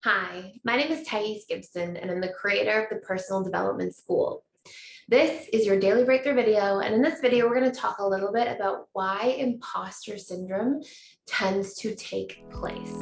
Hi, my name is Gibson, and I'm the creator of the Personal Development School. This is your daily breakthrough video, and in this video, we're going to talk a little bit about why imposter syndrome tends to take place.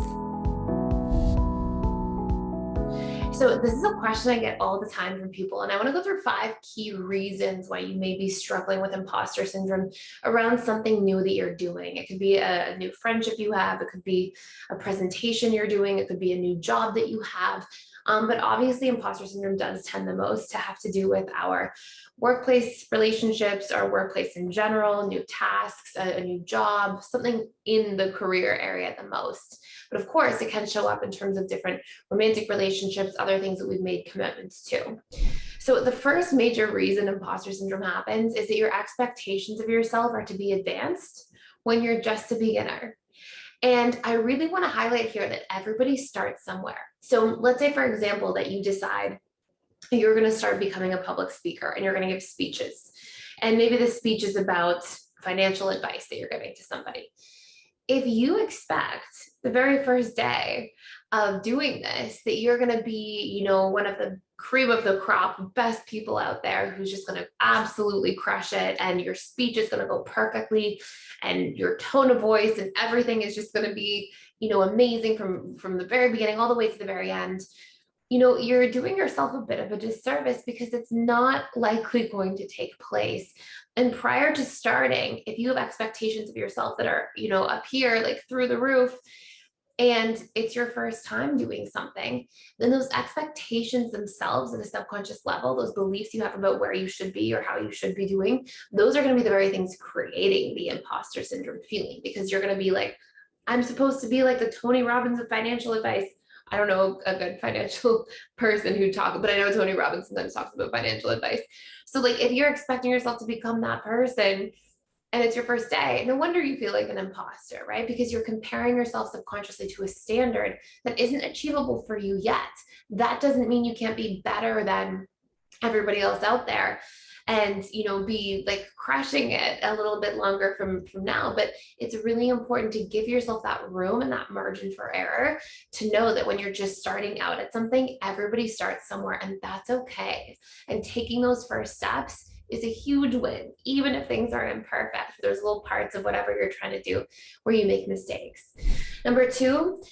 So this is a question I get all the time from people, and I want to go through 5 key reasons why you may be struggling with imposter syndrome around something new that you're doing. It could be a new friendship you have, it could be a presentation you're doing, it could be a new job that you have. But obviously, imposter syndrome does tend the most to have to do with our workplace relationships, our workplace in general, new tasks, a new job, something in the career area the most. But of course, it can show up in terms of different romantic relationships, other things that we've made commitments to. So the first major reason imposter syndrome happens is that your expectations of yourself are to be advanced when you're just a beginner. And I really want to highlight here that everybody starts somewhere. So let's say, for example, that you decide you're going to start becoming a public speaker and you're going to give speeches. And maybe the speech is about financial advice that you're giving to somebody. If you expect the very first day of doing this that you're going to be, one of the cream of the crop, best people out there who's just going to absolutely crush it, and your speech is going to go perfectly, and your tone of voice and everything is just going to be, amazing from the very beginning all the way to the very end, you're doing yourself a bit of a disservice because it's not likely going to take place. And prior to starting, if you have expectations of yourself that are, up here, like through the roof, and it's your first time doing something, then those expectations themselves at a subconscious level, those beliefs you have about where you should be or how you should be doing, those are going to be the very things creating the imposter syndrome feeling, because you're going to be like, I'm supposed to be like the Tony Robbins of financial advice. I don't know a good financial person who talks, but I know Tony Robbins sometimes talks about financial advice. So like, if you're expecting yourself to become that person and it's your first day, no wonder you feel like an imposter, right? Because you're comparing yourself subconsciously to a standard that isn't achievable for you yet. That doesn't mean you can't be better than everybody else out there and be like crushing it a little bit longer from now. But it's really important to give yourself that room and that margin for error, to know that when you're just starting out at something, everybody starts somewhere, and that's okay. And taking those first steps is a huge win, even if things are imperfect. There's little parts of whatever you're trying to do where you make mistakes. Number 2,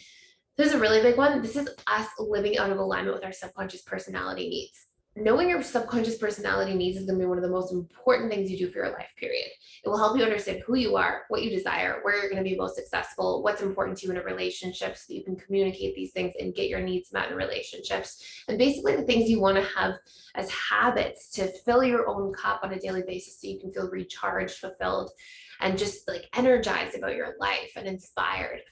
this is a really big one. This is us living out of alignment with our subconscious personality needs. Knowing your subconscious personality needs is going to be one of the most important things you do for your life, period. It will help you understand who you are, what you desire, where you're going to be most successful, what's important to you in a relationship, so that you can communicate these things and get your needs met in relationships. And basically the things you want to have as habits to fill your own cup on a daily basis, so you can feel recharged, fulfilled, and just like energized about your life and inspired.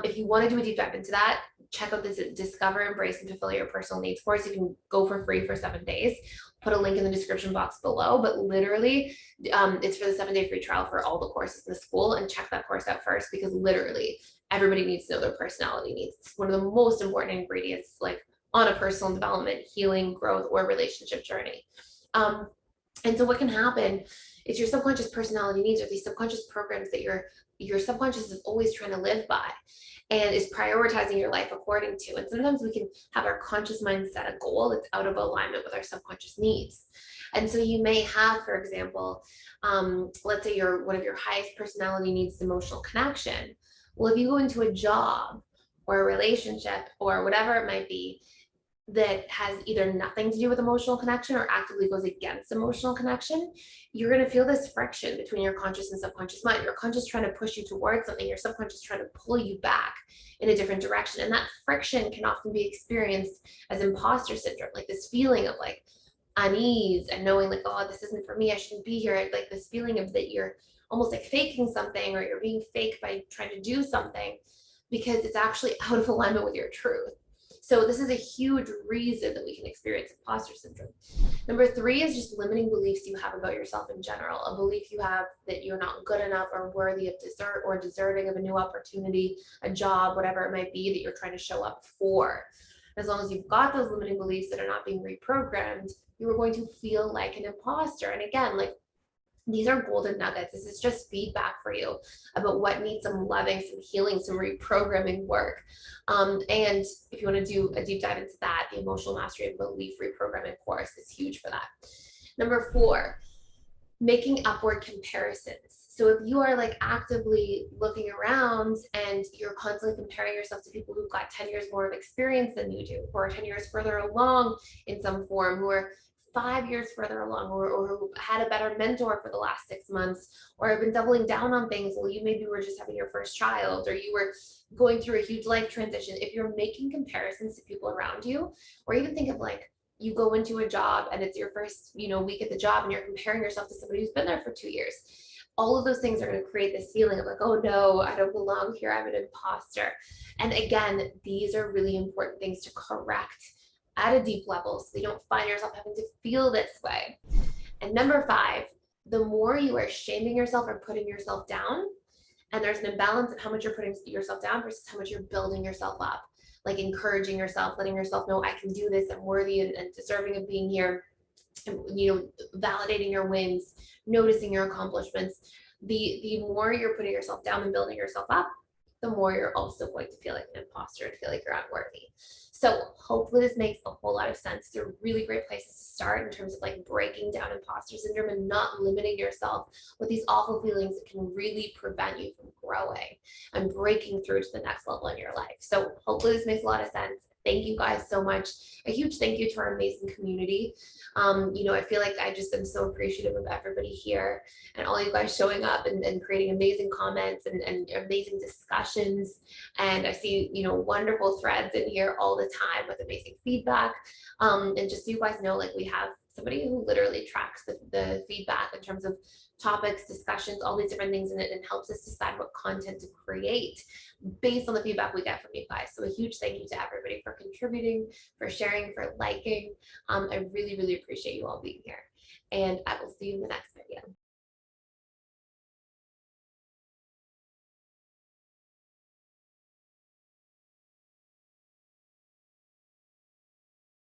If you want to do a deep dive into that, check out this Discover, Embrace, and Fulfill Your Personal Needs course. You can go for free for 7 days. Put a link in the description box below, but literally it's for the 7-day free trial for all the courses in the school, and check that course out first, because literally everybody needs to know their personality needs. It's one of the most important ingredients, like on a personal development, healing, growth, or relationship journey. And so what can happen is your subconscious personality needs are these subconscious programs that your subconscious is always trying to live by and is prioritizing your life according to. And sometimes we can have our conscious mind set a goal that's out of alignment with our subconscious needs. And so you may have, for example, let's say one of your highest personality needs is emotional connection. Well, if you go into a job or a relationship or whatever it might be that has either nothing to do with emotional connection or actively goes against emotional connection, you're going to feel this friction between your conscious and subconscious mind. Your conscious trying to push you towards something, your subconscious trying to pull you back in a different direction. And that friction can often be experienced as imposter syndrome, like this feeling of like unease and knowing like, oh, this isn't for me, I shouldn't be here. Like this feeling of that you're almost like faking something, or you're being fake by trying to do something because it's actually out of alignment with your truth. So this is a huge reason that we can experience imposter syndrome. Number 3 is just limiting beliefs you have about yourself in general. A belief you have that you're not good enough or worthy of deserving of a new opportunity, a job, whatever it might be that you're trying to show up for. As long as you've got those limiting beliefs that are not being reprogrammed, you are going to feel like an imposter. And again, like These are golden nuggets. This is just feedback for you about what needs some loving, some healing, some reprogramming work. And if you want to do a deep dive into that, the Emotional Mastery and Belief Reprogramming course is huge for that. Number 4, making upward comparisons. So if you are like actively looking around and you're constantly comparing yourself to people who've got 10 years more of experience than you do, who are 10 years further along in some form, who are 5 years further along, or who had a better mentor for the last 6 months, or have been doubling down on things, well, you maybe were just having your first child, or you were going through a huge life transition. If you're making comparisons to people around you, or even think of like, you go into a job and it's your first, week at the job, and you're comparing yourself to somebody who's been there for 2 years. All of those things are going to create this feeling of like, oh no, I don't belong here, I'm an imposter. And again, these are really important things to correct at a deep level so you don't find yourself having to feel this way. And number 5, the more you are shaming yourself or putting yourself down, and there's an imbalance of how much you're putting yourself down versus how much you're building yourself up, like encouraging yourself, letting yourself know, I can do this, I'm worthy and deserving of being here, and validating your wins, noticing your accomplishments. The more you're putting yourself down and building yourself up, the more you're also going to feel like an imposter and feel like you're unworthy. So hopefully this makes a whole lot of sense. They're really great places to start in terms of like breaking down imposter syndrome and not limiting yourself with these awful feelings that can really prevent you from growing and breaking through to the next level in your life. So hopefully this makes a lot of sense. Thank you guys so much. A huge thank you to our amazing community. I feel like I just am so appreciative of everybody here and all you guys showing up and creating amazing comments and amazing discussions. And I see, wonderful threads in here all the time with amazing feedback. And just so you guys know, like we have somebody who literally tracks the feedback in terms of topics, discussions, all these different things in it, and helps us decide what content to create based on the feedback we get from you guys. So a huge thank you to everybody for contributing, for sharing, for liking. I really, really appreciate you all being here. And I will see you in the next video.